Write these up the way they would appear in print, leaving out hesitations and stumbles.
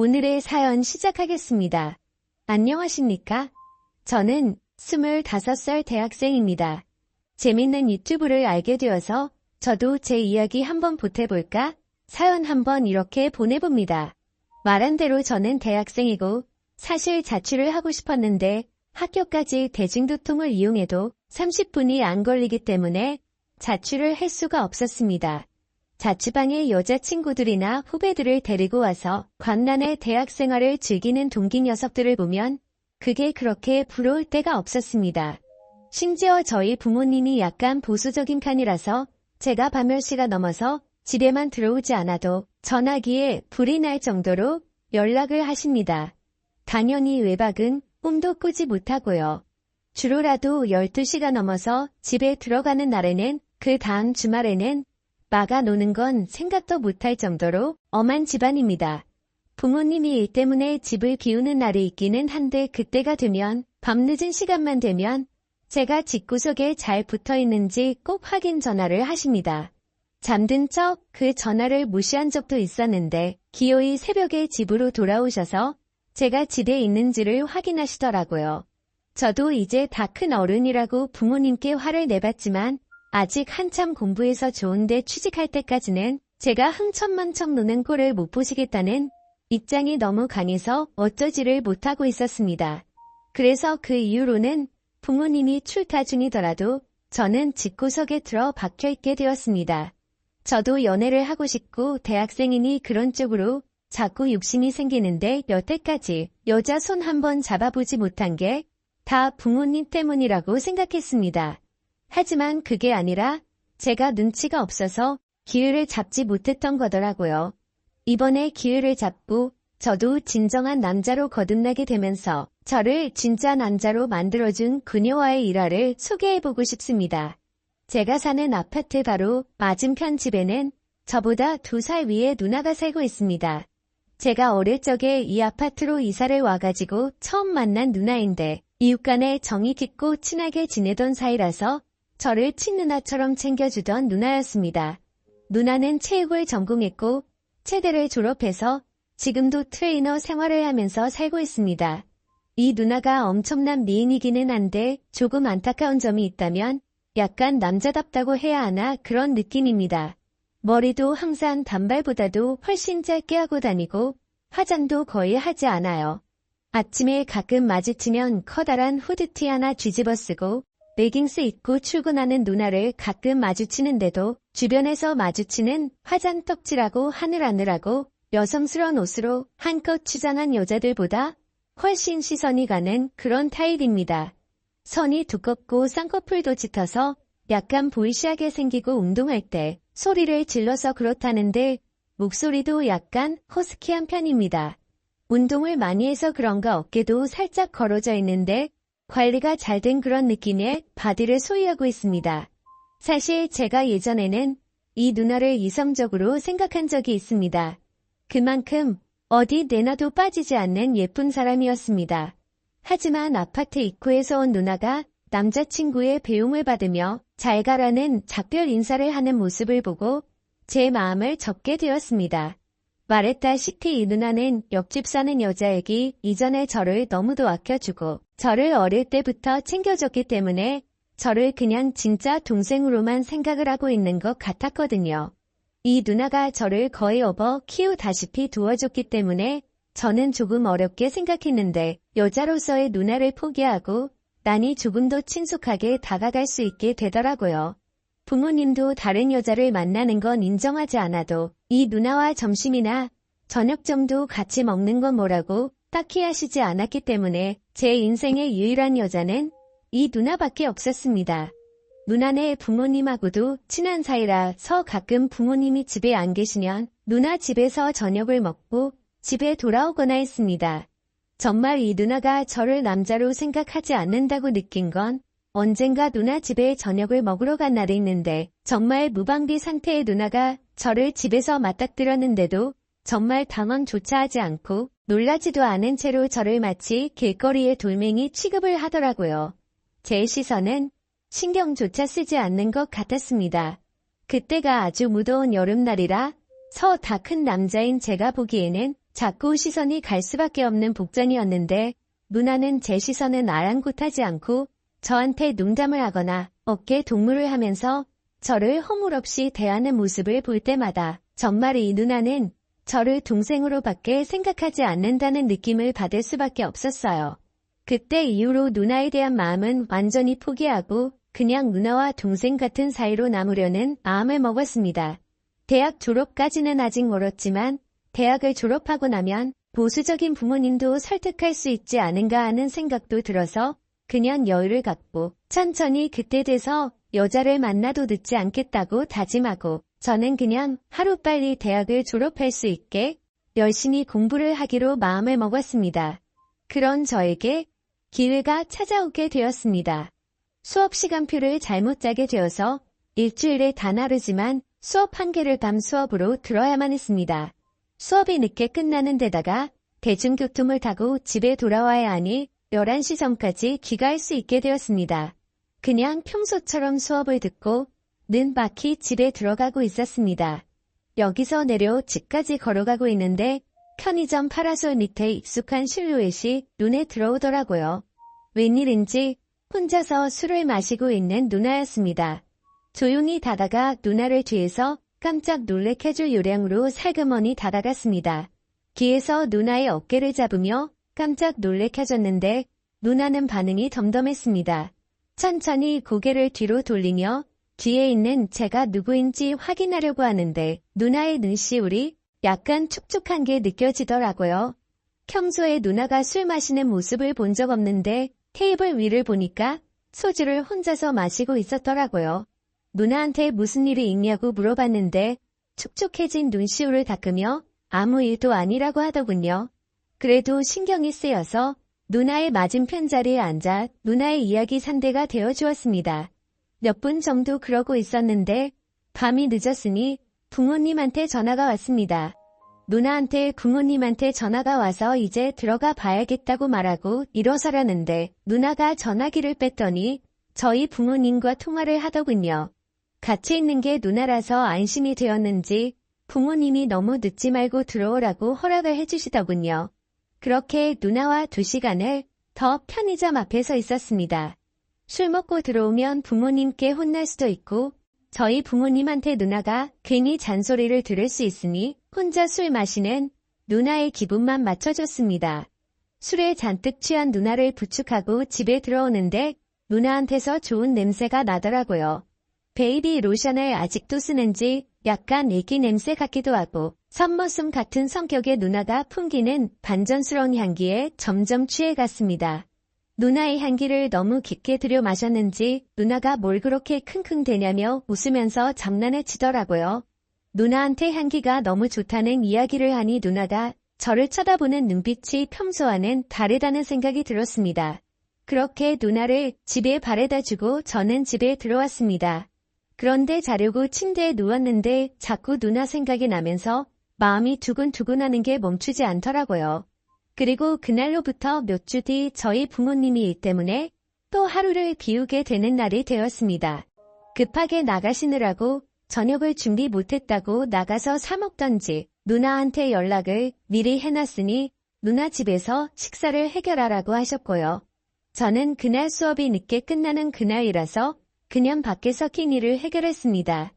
오늘의 사연 시작하겠습니다. 안녕하십니까? 저는 25살 대학생입니다. 재밌는 유튜브를 알게 되어서 저도 제 이야기 한번 보태볼까? 사연 한번 이렇게 보내봅니다. 말한 대로 저는 대학생이고 사실 자취를 하고 싶었는데 학교까지 대중교통을 이용해도 30분이 안 걸리기 때문에 자취를 할 수가 없었습니다. 자취방에 여자친구들이나 후배들을 데리고 와서 광란의 대학생활을 즐기는 동기 녀석들을 보면 그게 그렇게 부러울 때가 없었습니다. 심지어 저희 부모님이 약간 보수적인 편이라서 제가 밤 10시가 넘어서 집에만 들어오지 않아도 전화기에 불이 날 정도로 연락을 하십니다. 당연히 외박은 꿈도 꾸지 못하고요. 주로라도 12시가 넘어서 집에 들어가는 날에는 그 다음 주말에는 마가 노는 건 생각도 못할 정도로 엄한 집안입니다. 부모님이 일 때문에 집을 비우는 날이 있기는 한데 그때가 되면 밤늦은 시간만 되면 제가 집구석에 잘 붙어있는지 꼭 확인 전화를 하십니다. 잠든 척 그 전화를 무시한 적도 있었는데 기어이 새벽에 집으로 돌아오셔서 제가 집에 있는지를 확인하시더라고요. 저도 이제 다 큰 어른이라고 부모님께 화를 내봤지만 아직 한참 공부해서 좋은데 취직할 때까지는 제가 흥청망청 노는 꼴을 못 보시겠다는 입장이 너무 강해서 어쩌지를 못하고 있었습니다. 그래서 그 이후로는 부모님이 출타 중이더라도 저는 집구석에 들어 박혀있게 되었습니다. 저도 연애를 하고 싶고 대학생이니 그런 쪽으로 자꾸 욕심이 생기는데 여태까지 여자 손 한번 잡아보지 못한 게 다 부모님 때문이라고 생각했습니다. 하지만 그게 아니라 제가 눈치가 없어서 기회를 잡지 못했던 거더라고요. 이번에 기회를 잡고 저도 진정한 남자로 거듭나게 되면서 저를 진짜 남자로 만들어준 그녀와의 일화를 소개해보고 싶습니다. 제가 사는 아파트 바로 맞은편 집에는 저보다 2살 위에 누나가 살고 있습니다. 제가 어릴 적에 이 아파트로 이사를 와가지고 처음 만난 누나인데 이웃간에 정이 깊고 친하게 지내던 사이라서 저를 친누나처럼 챙겨주던 누나였습니다. 누나는 체육을 전공했고 체대를 졸업해서 지금도 트레이너 생활을 하면서 살고 있습니다. 이 누나가 엄청난 미인이기는 한데 조금 안타까운 점이 있다면 약간 남자답다고 해야 하나 그런 느낌입니다. 머리도 항상 단발보다도 훨씬 짧게 하고 다니고 화장도 거의 하지 않아요. 아침에 가끔 마주치면 커다란 후드티 하나 뒤집어 쓰고 레깅스 입고 출근하는 누나를 가끔 마주치는데도 주변에서 마주치는 화장 떡칠하고 하늘하늘하고 여성스러운 옷으로 한껏 치장한 여자들보다 훨씬 시선이 가는 그런 타입입니다. 선이 두껍고 쌍꺼풀도 짙어서 약간 보이시하게 생기고 운동할 때 소리를 질러서 그렇다는데 목소리도 약간 허스키한 편입니다. 운동을 많이 해서 그런가 어깨도 살짝 걸어져 있는데 관리가 잘 된 그런 느낌의 바디를 소유하고 있습니다. 사실 제가 예전에는 이 누나를 이성적으로 생각한 적이 있습니다. 그만큼 어디 내놔도 빠지지 않는 예쁜 사람이었습니다. 하지만 아파트 입구에서 온 누나가 남자친구의 배웅을 받으며 잘 가라는 작별 인사를 하는 모습을 보고 제 마음을 접게 되었습니다. 말했다시피 이 누나는 옆집 사는 여자애기 이전에 저를 너무도 아껴주고 저를 어릴 때부터 챙겨줬기 때문에 저를 그냥 진짜 동생으로만 생각을 하고 있는 것 같았거든요. 이 누나가 저를 거의 업어 키우다시피 도와줬기 때문에 저는 조금 어렵게 생각했는데 여자로서의 누나를 포기하고 난이 조금 더 친숙하게 다가갈 수 있게 되더라고요. 부모님도 다른 여자를 만나는 건 인정하지 않아도 이 누나와 점심이나 저녁 정도 같이 먹는 건 뭐라고 딱히 하시지 않았기 때문에 제 인생의 유일한 여자는 이 누나밖에 없었습니다. 누나네 부모님하고도 친한 사이라서 가끔 부모님이 집에 안 계시면 누나 집에서 저녁을 먹고 집에 돌아오거나 했습니다. 정말 이 누나가 저를 남자로 생각하지 않는다고 느낀 건 언젠가 누나 집에 저녁을 먹으러 간 날이 있는데 정말 무방비 상태의 누나가 저를 집에서 맞닥뜨렸는데도 정말 당황조차 하지 않고 놀라지도 않은 채로 저를 마치 길거리의 돌멩이 취급을 하더라고요. 제 시선은 신경조차 쓰지 않는 것 같았습니다. 그때가 아주 무더운 여름날이라 서 다 큰 남자인 제가 보기에는 자꾸 시선이 갈 수밖에 없는 복전이었는데 누나는 제 시선은 아랑곳하지 않고 저한테 농담을 하거나 어깨 동무를 하면서 저를 허물없이 대하는 모습을 볼 때마다 정말 이 누나는 저를 동생으로밖에 생각하지 않는다는 느낌을 받을 수밖에 없었어요. 그때 이후로 누나에 대한 마음은 완전히 포기하고 그냥 누나와 동생 같은 사이로 남으려는 마음을 먹었습니다. 대학 졸업까지는 아직 멀었지만 대학을 졸업하고 나면 보수적인 부모님도 설득할 수 있지 않은가 하는 생각도 들어서 그냥 여유를 갖고 천천히 그때 돼서 여자를 만나도 늦지 않겠다고 다짐하고 저는 그냥 하루빨리 대학을 졸업할 수 있게 열심히 공부를 하기로 마음을 먹었습니다. 그런 저에게 기회가 찾아오게 되었습니다. 수업 시간표를 잘못 짜게 되어서 일주일에 단 하루지만 수업 한 개를 밤 수업으로 들어야만 했습니다. 수업이 늦게 끝나는 데다가 대중교통을 타고 집에 돌아와야 하니 11시 전까지 귀가할 수 있게 되었습니다. 그냥 평소처럼 수업을 듣고 는박히 집에 들어가고 있었습니다. 여기서 내려 집까지 걸어가고 있는데 편의점 파라솔 밑에 익숙한 실루엣이 눈에 들어오더라고요. 웬일인지 혼자서 술을 마시고 있는 누나였습니다. 조용히 다가가 누나를 뒤에서 깜짝 놀래켜줄 요량으로 살그머니 다가갔습니다. 뒤에서 누나의 어깨를 잡으며 깜짝 놀래켜줬는데 누나는 반응이 덤덤했습니다. 천천히 고개를 뒤로 돌리며 뒤에 있는 제가 누구인지 확인하려고 하는데 누나의 눈시울이 약간 촉촉한 게 느껴지더라고요. 평소에 누나가 술 마시는 모습을 본 적 없는데 테이블 위를 보니까 소주를 혼자서 마시고 있었더라고요. 누나한테 무슨 일이 있냐고 물어봤는데 촉촉해진 눈시울을 닦으며 아무 일도 아니라고 하더군요. 그래도 신경이 쓰여서 누나의 맞은편 자리에 앉아 누나의 이야기 상대가 되어주었습니다. 몇 분 정도 그러고 있었는데 밤이 늦었으니 부모님한테 전화가 왔습니다. 누나한테 부모님한테 전화가 와서 이제 들어가 봐야겠다고 말하고 일어서려는데 누나가 전화기를 뺐더니 저희 부모님과 통화를 하더군요. 같이 있는 게 누나라서 안심이 되었는지 부모님이 너무 늦지 말고 들어오라고 허락을 해주시더군요. 그렇게 누나와 2시간을 더 편의점 앞에서 있었습니다. 술 먹고 들어오면 부모님께 혼날 수도 있고 저희 부모님한테 누나가 괜히 잔소리를 들을 수 있으니 혼자 술 마시는 누나의 기분만 맞춰줬습니다. 술에 잔뜩 취한 누나를 부축하고 집에 들어오는데 누나한테서 좋은 냄새가 나더라고요. 베이비 로션을 아직도 쓰는지 약간 애기 냄새 같기도 하고 선머슴 같은 성격의 누나가 풍기는 반전스러운 향기에 점점 취해갔습니다. 누나의 향기를 너무 깊게 들여 마셨는지 누나가 뭘 그렇게 킁킁대냐며 웃으면서 장난을 치더라고요. 누나한테 향기가 너무 좋다는 이야기를 하니 누나가 저를 쳐다보는 눈빛이 평소와는 다르다는 생각이 들었습니다. 그렇게 누나를 집에 바래다 주고 저는 집에 들어왔습니다. 그런데 자려고 침대에 누웠는데 자꾸 누나 생각이 나면서 마음이 두근두근하는 게 멈추지 않더라고요. 그리고 그날로부터 몇 주 뒤 저희 부모님이 일 때문에 또 하루를 비우게 되는 날이 되었습니다. 급하게 나가시느라고 저녁을 준비 못했다고 나가서 사 먹던지 누나한테 연락을 미리 해놨으니 누나 집에서 식사를 해결하라고 하셨고요. 저는 그날 수업이 늦게 끝나는 그날이라서 그냥 밖에서 낀 일을 해결했습니다.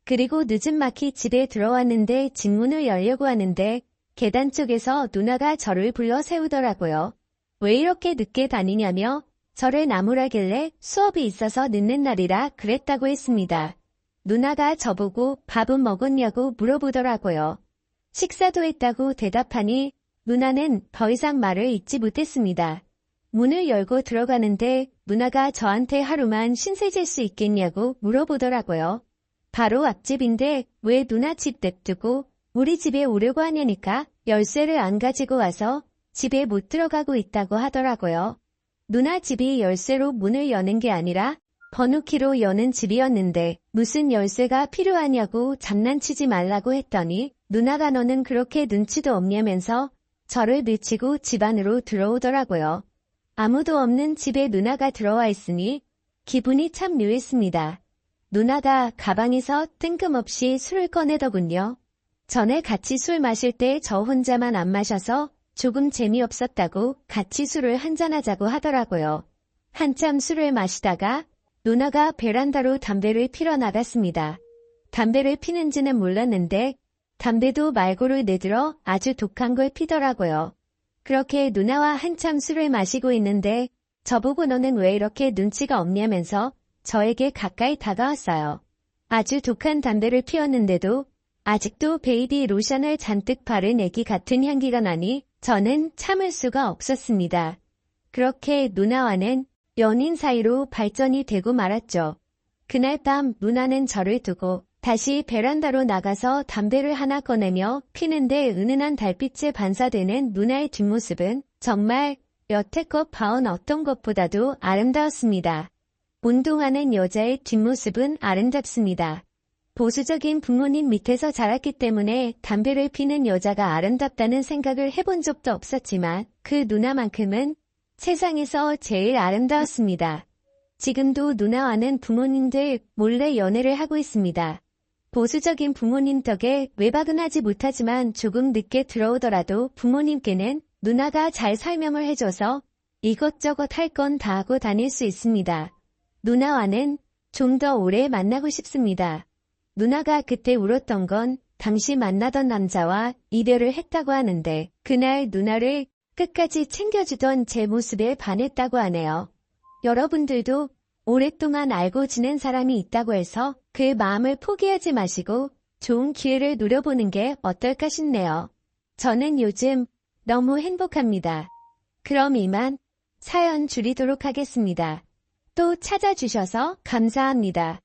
그리고 늦은막히 집에 들어왔는데 집문을 열려고 하는데 계단 쪽에서 누나가 저를 불러 세우더라고요. 왜 이렇게 늦게 다니냐며 저를 나무라길래 수업이 있어서 늦는 날이라 그랬다고 했습니다. 누나가 저보고 밥은 먹었냐고 물어보더라고요. 식사도 했다고 대답하니 누나는 더 이상 말을 잇지 못했습니다. 문을 열고 들어가는데 누나가 저한테 하루만 신세질 수 있겠냐고 물어보더라고요. 바로 앞집인데 왜 누나 집 냅두고 우리 집에 오려고 하냐니까 열쇠를 안 가지고 와서 집에 못 들어가고 있다고 하더라고요. 누나 집이 열쇠로 문을 여는 게 아니라 번호키로 여는 집이었는데 무슨 열쇠가 필요하냐고 장난치지 말라고 했더니 누나가 너는 그렇게 눈치도 없냐면서 저를 밀치고 집 안으로 들어오더라고요. 아무도 없는 집에 누나가 들어와 있으니 기분이 참 묘했습니다. 누나가 가방에서 뜬금없이 술을 꺼내더군요. 전에 같이 술 마실 때 저 혼자만 안 마셔서 조금 재미없었다고 같이 술을 한잔하자고 하더라고요. 한참 술을 마시다가 누나가 베란다로 담배를 피러 나갔습니다. 담배를 피는지는 몰랐는데 담배도 말고를 내들어 아주 독한 걸 피더라고요. 그렇게 누나와 한참 술을 마시고 있는데 저보고 너는 왜 이렇게 눈치가 없냐면서 저에게 가까이 다가왔어요. 아주 독한 담배를 피웠는데도 아직도 베이비 로션을 잔뜩 바른 애기 같은 향기가 나니 저는 참을 수가 없었습니다. 그렇게 누나와는 연인 사이로 발전이 되고 말았죠. 그날 밤 누나는 저를 두고 다시 베란다로 나가서 담배를 하나 꺼내며 피는데 은은한 달빛에 반사되는 누나의 뒷모습은 정말 여태껏 봐온 어떤 것보다도 아름다웠습니다. 운동하는 여자의 뒷모습은 아름답습니다. 보수적인 부모님 밑에서 자랐기 때문에 담배를 피는 여자가 아름답다는 생각을 해본 적도 없었지만 그 누나만큼은 세상에서 제일 아름다웠습니다. 지금도 누나와는 부모님들 몰래 연애를 하고 있습니다. 보수적인 부모님 덕에 외박은 하지 못하지만 조금 늦게 들어오더라도 부모님께는 누나가 잘 설명을 해줘서 이것저것 할 건 다 하고 다닐 수 있습니다. 누나와는 좀 더 오래 만나고 싶습니다. 누나가 그때 울었던 건 당시 만나던 남자와 이별을 했다고 하는데 그날 누나를 끝까지 챙겨주던 제 모습에 반했다고 하네요. 여러분들도 오랫동안 알고 지낸 사람이 있다고 해서 그 마음을 포기하지 마시고 좋은 기회를 노려보는 게 어떨까 싶네요. 저는 요즘 너무 행복합니다. 그럼 이만 사연 줄이도록 하겠습니다. 또 찾아주셔서 감사합니다.